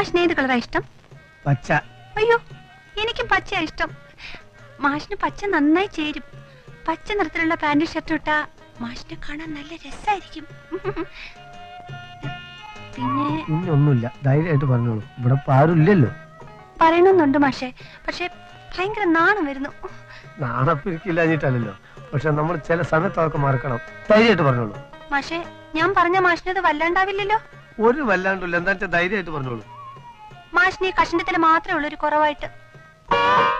മാഷിന് ഏത് കളറാ ഇഷ്ടം? പച്ച. അയ്യോ, എനിക്കും പച്ചയാ ഇഷ്ടം. മാഷിന് പച്ച നന്നായി ചേരും. പച്ച നിറത്തിലുള്ള പാന്റ് ഷർട്ട് ഇട്ടാ മാഷിനെ കാണാൻ നല്ല രസായിരിക്കും. പിന്നെ ഒന്നുമില്ല, ധൈര്യമായിട്ട് പറഞ്ഞോളൂ. ഇവിടെ ആരുമില്ലല്ലോ. പറയണമെന്നുണ്ട് മാഷെ, പക്ഷെ ഭയങ്കര നാണം വരുന്നു. നാണപ്പിരിക്കില്ലല്ലോ, പക്ഷെ നമ്മൾ ചില സമയത്ത് അതൊക്കെ മറക്കണം. ധൈര്യമായിട്ട് പറഞ്ഞോളൂ. മാഷെ, ഞാൻ പറഞ്ഞ മാഷിനത് വല്ലാണ്ടാവില്ലല്ലോ? ഒരു വല്ലാണ്ടില്ല, എന്താ വെച്ചാൽ ധൈര്യമായിട്ട് പറഞ്ഞോളൂ. മാഷിന് ഈ കഷണ്ടത്തിൽ മാത്രമേ ഉള്ളൂ ഒരു കുറവായിട്ട്.